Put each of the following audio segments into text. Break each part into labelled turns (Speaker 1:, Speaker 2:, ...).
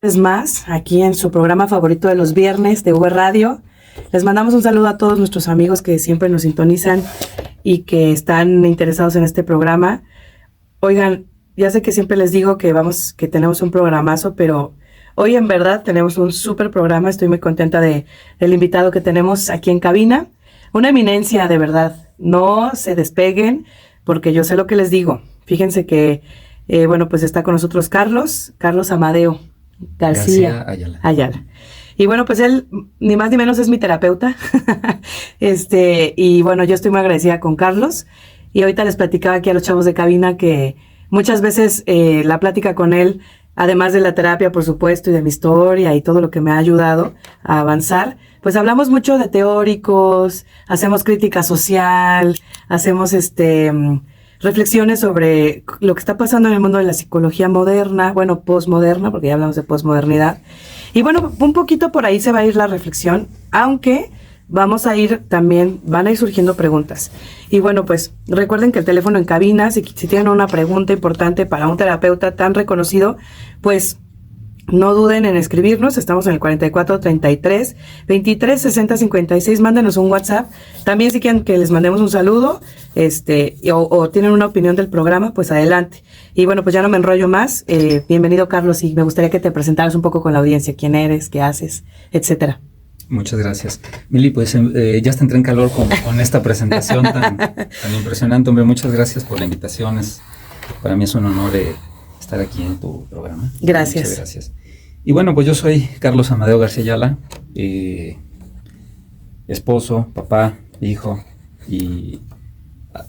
Speaker 1: Es más, aquí en su programa favorito de los viernes de V Radio. Les mandamos un saludo a todos nuestros amigos que siempre nos sintonizan y que están interesados en este programa. Oigan, ya sé que siempre les digo que tenemos un programazo, pero hoy en verdad tenemos un súper programa. Estoy muy contenta del invitado que tenemos aquí en cabina. Una eminencia, de verdad. No se despeguen, porque yo sé lo que les digo. Fíjense que, pues está con nosotros Carlos Amadeo García Ayala. Y bueno, pues él, ni más ni menos, es mi terapeuta. Y bueno, yo estoy muy agradecida con Carlos. Y ahorita les platicaba aquí a los chavos de cabina que muchas veces la plática con él, además de la terapia, por supuesto, y de mi historia y todo lo que me ha ayudado a avanzar, pues hablamos mucho de teóricos, hacemos crítica social, hacemos reflexiones sobre lo que está pasando en el mundo de la psicología moderna, bueno, posmoderna, porque ya hablamos de posmodernidad. Y bueno, un poquito por ahí se va a ir la reflexión, aunque van a ir surgiendo preguntas. Y bueno, pues recuerden que el teléfono en cabina, si tienen una pregunta importante para un terapeuta tan reconocido, pues no duden en escribirnos. Estamos en el 44 33 23 60 56. Mándenos un WhatsApp. También si quieren que les mandemos un saludo, o tienen una opinión del programa, pues adelante. Y bueno, pues ya no me enrollo más. Bienvenido, Carlos, y me gustaría que te presentaras un poco con la audiencia, quién eres, qué haces, etcétera.
Speaker 2: Muchas gracias. Mili, pues ya te entré en calor con esta presentación tan impresionante. Hombre, muchas gracias por la invitación. Para mí es un honor estar aquí en tu programa.
Speaker 1: Gracias.
Speaker 2: Muchas gracias. Y bueno, pues yo soy Carlos Amadeo García Ayala, esposo, papá, hijo y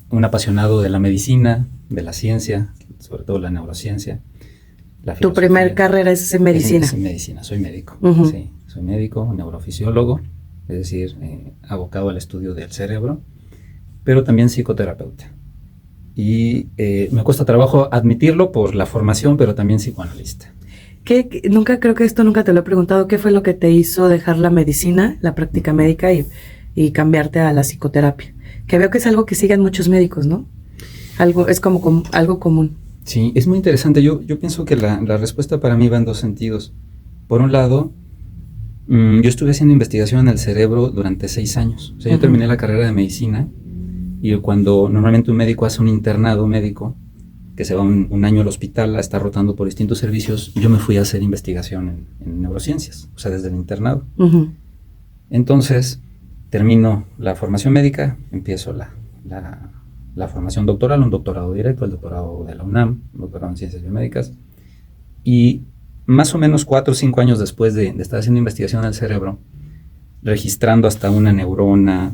Speaker 2: un apasionado de la medicina, de la ciencia, sobre todo la neurociencia.
Speaker 1: Tu primer carrera es en medicina.
Speaker 2: Es en medicina, soy médico.
Speaker 1: Uh-huh.
Speaker 2: Sí, soy médico, neurofisiólogo, es decir, abocado al estudio del cerebro, pero también psicoterapeuta. Y me cuesta trabajo admitirlo por la formación, pero también psicoanalista.
Speaker 1: Nunca te lo he preguntado, ¿qué fue lo que te hizo dejar la medicina, la práctica médica y cambiarte a la psicoterapia? Que veo que es algo que siguen muchos médicos, ¿no? Es como algo común.
Speaker 2: Sí, es muy interesante. Yo pienso que la respuesta para mí va en dos sentidos. Por un lado, yo estuve haciendo investigación en el cerebro durante 6 años. O sea, yo terminé la carrera de medicina y cuando normalmente un médico hace un internado médico, que se va un año al hospital a estar rotando por distintos servicios, yo me fui a hacer investigación en neurociencias, o sea, desde el internado.
Speaker 1: Uh-huh.
Speaker 2: Entonces, termino la formación médica, empiezo la formación doctoral, un doctorado directo, el doctorado de la UNAM, un doctorado en ciencias biomédicas, y más o menos 4 o 5 años después de estar haciendo investigación en el cerebro, registrando hasta una neurona,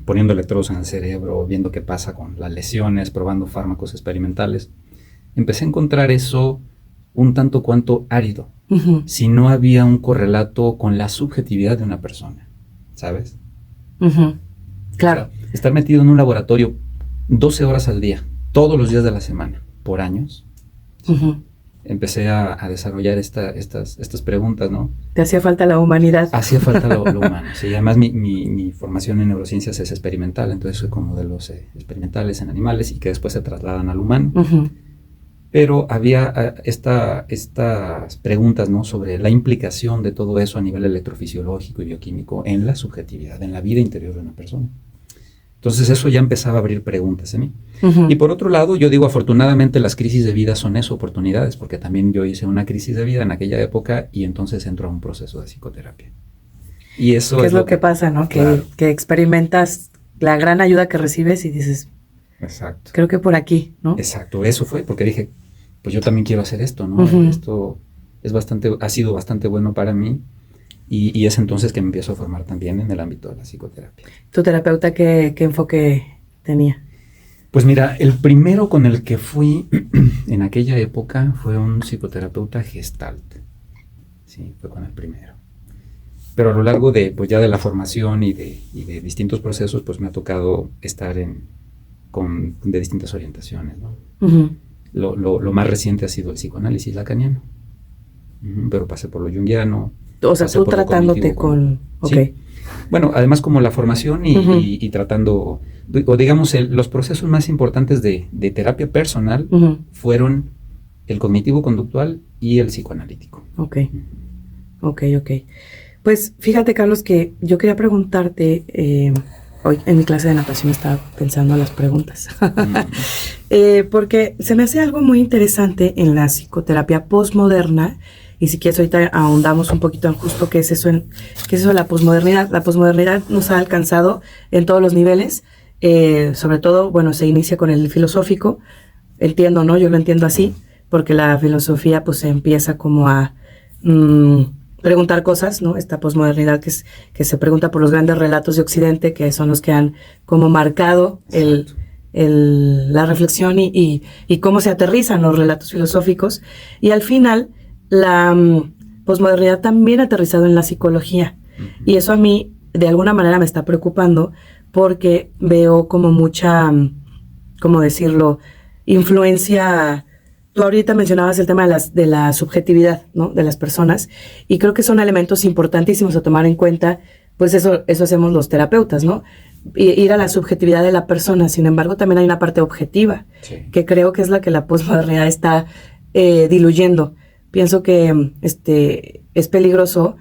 Speaker 2: poniendo electrodos en el cerebro, viendo qué pasa con las lesiones, probando fármacos experimentales, empecé a encontrar eso un tanto cuanto árido,
Speaker 1: uh-huh,
Speaker 2: si no había un correlato con la subjetividad de una persona, ¿sabes?
Speaker 1: Uh-huh. Claro.
Speaker 2: O sea, estar metido en un laboratorio 12 horas al día, todos los días de la semana, por años,
Speaker 1: uh-huh,
Speaker 2: empecé a desarrollar estas preguntas, ¿no?
Speaker 1: ¿Te hacía falta la humanidad?
Speaker 2: Hacía falta lo humano. Sí, además mi formación en neurociencias es experimental, entonces soy como de los experimentales en animales y que después se trasladan al humano.
Speaker 1: Uh-huh.
Speaker 2: Pero había estas preguntas, ¿no?, sobre la implicación de todo eso a nivel electrofisiológico y bioquímico en la subjetividad, en la vida interior de una persona. Entonces eso ya empezaba a abrir preguntas en mí.
Speaker 1: Uh-huh.
Speaker 2: Y por otro lado, yo digo, afortunadamente las crisis de vida son eso, oportunidades, porque también yo hice una crisis de vida en aquella época y entonces entro a un proceso de psicoterapia. Y eso
Speaker 1: ¿Qué es lo que pasa, no?
Speaker 2: Claro.
Speaker 1: Que experimentas la gran ayuda que recibes y dices,
Speaker 2: exacto,
Speaker 1: creo que por aquí, ¿no?
Speaker 2: Exacto, eso fue, porque dije, pues yo también quiero hacer esto, ¿no?
Speaker 1: Uh-huh.
Speaker 2: Esto ha sido bastante bueno para mí. Y es entonces que me empiezo a formar también en el ámbito de la psicoterapia.
Speaker 1: ¿Tu terapeuta qué enfoque tenía?
Speaker 2: Pues mira, el primero con el que fui en aquella época fue un psicoterapeuta Gestalt. Sí, fue con el primero. Pero a lo largo de la formación y de distintos procesos, pues me ha tocado estar de distintas orientaciones, ¿no?
Speaker 1: Uh-huh.
Speaker 2: Lo más reciente ha sido el psicoanálisis lacaniano. Pero pasé por lo junguiano.
Speaker 1: O sea, tú tratándote con...
Speaker 2: Okay. Sí. Bueno, además como la formación
Speaker 1: uh-huh,
Speaker 2: y tratando, o digamos, los procesos más importantes de terapia personal
Speaker 1: uh-huh,
Speaker 2: fueron el cognitivo-conductual y el psicoanalítico.
Speaker 1: Ok. Pues fíjate, Carlos, que yo quería preguntarte, hoy en mi clase de natación estaba pensando en las preguntas, porque se me hace algo muy interesante en la psicoterapia postmoderna, y si quieres ahorita ahondamos un poquito en justo qué es eso de la posmodernidad. La posmodernidad nos ha alcanzado en todos los niveles, sobre todo, bueno, se inicia con el filosófico, entiendo, ¿no? Yo lo entiendo así, porque la filosofía pues se empieza como a preguntar cosas, ¿no? Esta posmodernidad que se pregunta por los grandes relatos de Occidente, que son los que han como marcado la reflexión y cómo se aterrizan los relatos filosóficos. Y al final, la posmodernidad también ha aterrizado en la psicología. Y eso a mí, de alguna manera, me está preocupando porque veo como mucha, ¿cómo decirlo?, influencia. Tú ahorita mencionabas el tema de la subjetividad, ¿no?, de las personas, y creo que son elementos importantísimos a tomar en cuenta. Pues eso hacemos los terapeutas, ¿no? Ir a la subjetividad de la persona. Sin embargo, también hay una parte objetiva, que creo que es la que la posmodernidad está diluyendo. Pienso que es peligroso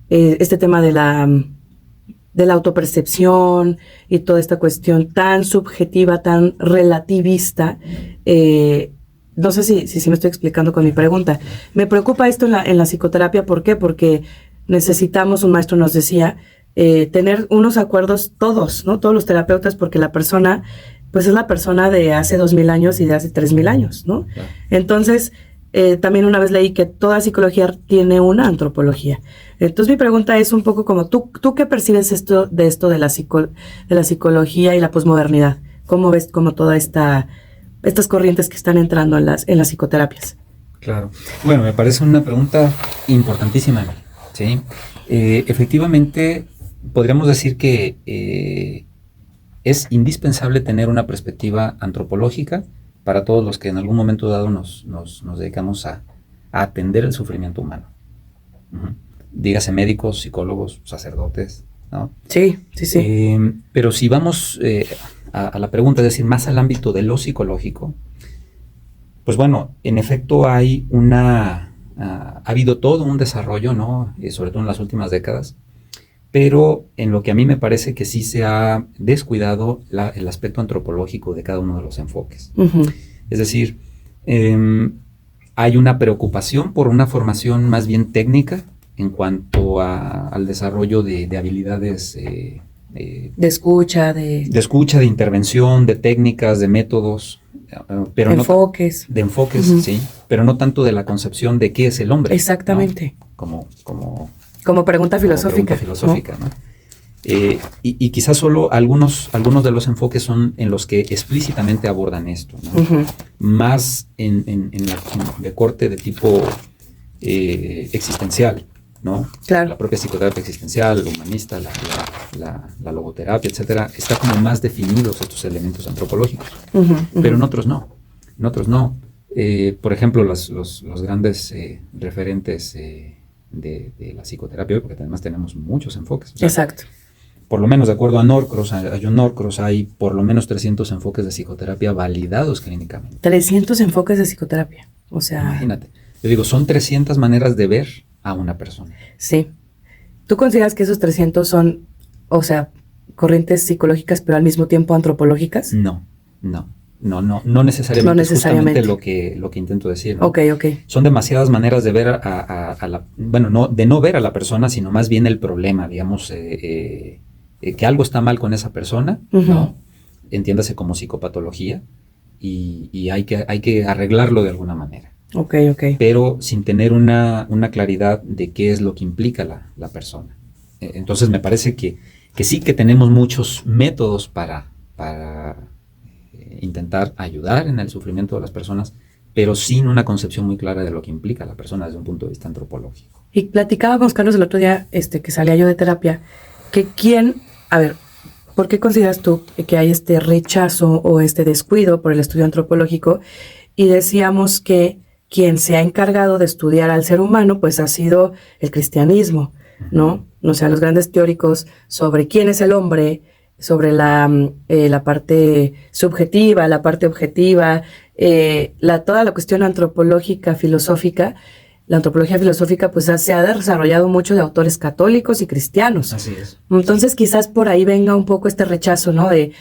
Speaker 1: este tema de la autopercepción y toda esta cuestión tan subjetiva, tan relativista. No sé si me estoy explicando con mi pregunta. Me preocupa esto en la psicoterapia. ¿Por qué? Porque necesitamos, un maestro nos decía, tener unos acuerdos todos, ¿no? Todos los terapeutas, porque la persona, pues es la persona de hace 2000 años y de hace 3000 años, ¿no? Claro. Entonces, también una vez leí que toda psicología tiene una antropología. Entonces mi pregunta es un poco como, ¿tú qué percibes de la psicología y la posmodernidad? ¿Cómo ves como toda estas corrientes que están entrando en las psicoterapias?
Speaker 2: Claro. Bueno, me parece una pregunta importantísima, ¿sí? Efectivamente, podríamos decir que es indispensable tener una perspectiva antropológica para todos los que en algún momento dado nos dedicamos a atender el sufrimiento humano. Dígase médicos, psicólogos, sacerdotes, ¿no?
Speaker 1: Sí.
Speaker 2: Pero si vamos a la pregunta, es decir, más al ámbito de lo psicológico, pues bueno, en efecto ha habido todo un desarrollo, ¿no? Sobre todo en las últimas décadas, pero en lo que a mí me parece que sí se ha descuidado el aspecto antropológico de cada uno de los enfoques. Es decir, hay una preocupación por una formación más bien técnica en cuanto al desarrollo de habilidades
Speaker 1: de escucha, de
Speaker 2: intervención, de técnicas, de métodos, pero
Speaker 1: enfoques.
Speaker 2: De enfoques, sí, pero no tanto de la concepción de qué es el hombre.
Speaker 1: Exactamente.
Speaker 2: ¿No?
Speaker 1: Como pregunta filosófica.
Speaker 2: ¿No? Y quizás solo algunos de los enfoques son en los que explícitamente abordan esto, ¿no? Más de corte de tipo existencial, ¿no?
Speaker 1: Claro.
Speaker 2: La propia psicoterapia existencial, la humanista, la logoterapia, etcétera, está como más definidos estos elementos antropológicos, pero en otros no. Por ejemplo, los grandes referentes de la psicoterapia, porque además tenemos muchos enfoques.
Speaker 1: Exacto.
Speaker 2: Por lo menos, de acuerdo a John Norcross, hay por lo menos 300 enfoques de psicoterapia validados clínicamente. 300
Speaker 1: enfoques de psicoterapia, o sea...
Speaker 2: Imagínate. Yo digo, son 300 maneras de ver a una persona.
Speaker 1: Sí. ¿Tú consideras que esos 300 son, o sea, corrientes psicológicas, pero al mismo tiempo antropológicas?
Speaker 2: No necesariamente.
Speaker 1: No necesariamente.
Speaker 2: Es justamente lo que intento decir, ¿no?
Speaker 1: Ok.
Speaker 2: Son demasiadas maneras de ver de no ver a la persona, sino más bien el problema, digamos, que algo está mal con esa persona, ¿no? Entiéndase como psicopatología, y hay que arreglarlo de alguna manera.
Speaker 1: Ok.
Speaker 2: Pero sin tener una claridad de qué es lo que implica la persona. Entonces me parece que sí que tenemos muchos métodos para intentar ayudar en el sufrimiento de las personas, pero sin una concepción muy clara de lo que implica la persona desde un punto de vista antropológico.
Speaker 1: Y platicábamos, Carlos, el otro día que salía yo de terapia, ¿por qué consideras tú que hay este rechazo o este descuido por el estudio antropológico? Y decíamos que quien se ha encargado de estudiar al ser humano, pues ha sido el cristianismo, ¿no? O sea, los grandes teóricos sobre quién es el hombre, sobre la parte subjetiva, la parte objetiva, toda la cuestión antropológica, filosófica. La antropología filosófica pues se ha desarrollado mucho de autores católicos y cristianos.
Speaker 2: Así es.
Speaker 1: Entonces quizás por ahí venga un poco este rechazo, ¿no? De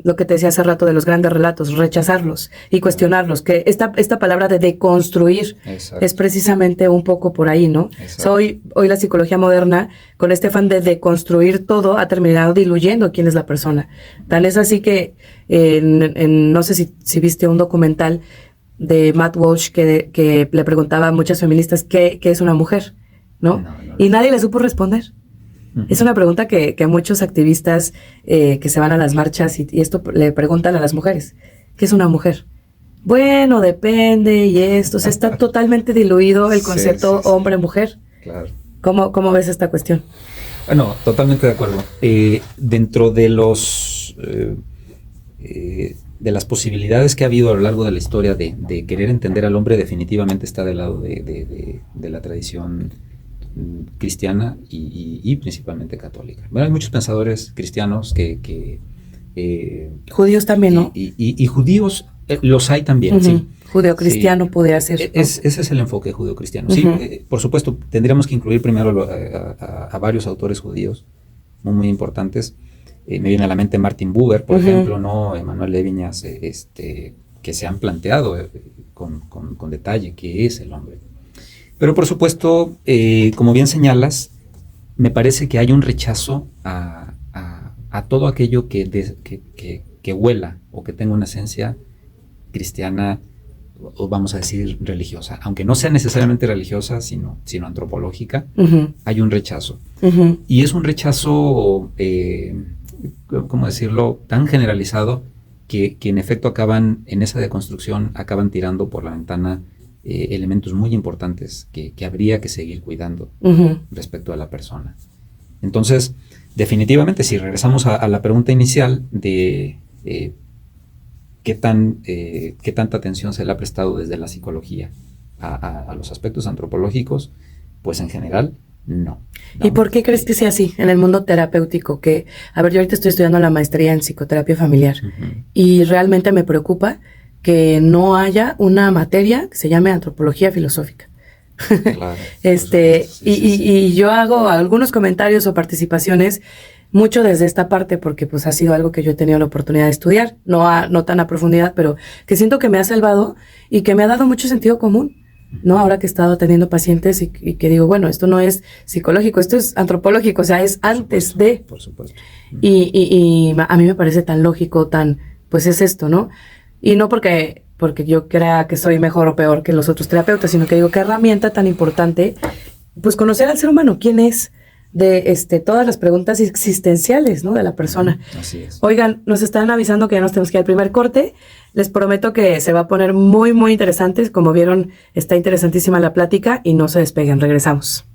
Speaker 1: lo que te decía hace rato de los grandes relatos, rechazarlos y cuestionarlos, que esta palabra de deconstruir es precisamente un poco por ahí, ¿no? Hoy la psicología moderna, con este afán de deconstruir todo, ha terminado diluyendo quién es la persona. Tan es así que, no sé si viste un documental de Matt Walsh que le preguntaba a muchas feministas qué es una mujer, ¿no? Y nadie le supo responder. Es una pregunta que muchos activistas que se van a las marchas y esto le preguntan a las mujeres. ¿Qué es una mujer? Bueno, depende y esto. O sea, está totalmente diluido el concepto hombre-mujer.
Speaker 2: Claro.
Speaker 1: ¿Cómo ves esta cuestión?
Speaker 2: No, totalmente de acuerdo. Dentro de de las posibilidades que ha habido a lo largo de la historia de querer entender al hombre, definitivamente está del lado de la tradición cristiana y principalmente católica. Bueno, hay muchos pensadores cristianos
Speaker 1: judíos también, ¿no?
Speaker 2: Y judíos los hay también, sí.
Speaker 1: Judeo-cristiano sí. Podría ser.
Speaker 2: Ese es el enfoque judeo-cristiano. Sí, por supuesto, tendríamos que incluir primero a varios autores judíos muy importantes. Me viene a la mente Martin Buber, por ejemplo, ¿no? Emmanuel Levinas, que se han planteado con detalle qué es el hombre. Pero por supuesto, como bien señalas, me parece que hay un rechazo a todo aquello que huela o que tenga una esencia cristiana, o vamos a decir religiosa, aunque no sea necesariamente religiosa, sino antropológica. Hay un rechazo. Y es un rechazo, ¿cómo decirlo?, tan generalizado que en efecto en esa deconstrucción acaban tirando por la ventana elementos muy importantes que habría que seguir cuidando respecto a la persona. Entonces, definitivamente, si regresamos a la pregunta inicial de qué tanta atención se le ha prestado desde la psicología a los aspectos antropológicos, pues en general, no.
Speaker 1: ¿Y por qué crees que sea así en el mundo terapéutico? Yo ahorita estoy estudiando la maestría en psicoterapia familiar y realmente me preocupa que no haya una materia que se llame antropología filosófica.
Speaker 2: Claro,
Speaker 1: y yo hago algunos comentarios o participaciones mucho desde esta parte porque pues ha sido algo que yo he tenido la oportunidad de estudiar, no tan a profundidad, pero que siento que me ha salvado y que me ha dado mucho sentido común, ¿no? Ahora que he estado atendiendo pacientes y que digo, bueno, esto no es psicológico, esto es antropológico, o sea, es antes de.
Speaker 2: Por supuesto.
Speaker 1: Y a mí me parece tan lógico, pues es esto, ¿no? Y no porque yo crea que soy mejor o peor que los otros terapeutas, sino que digo, qué herramienta tan importante, pues conocer al ser humano, quién es, de todas las preguntas existenciales, ¿no? De la persona.
Speaker 2: Así es.
Speaker 1: Oigan, nos están avisando que ya nos tenemos que ir al primer corte. Les prometo que se va a poner muy, muy interesante. Como vieron, está interesantísima la plática y no se despeguen. Regresamos.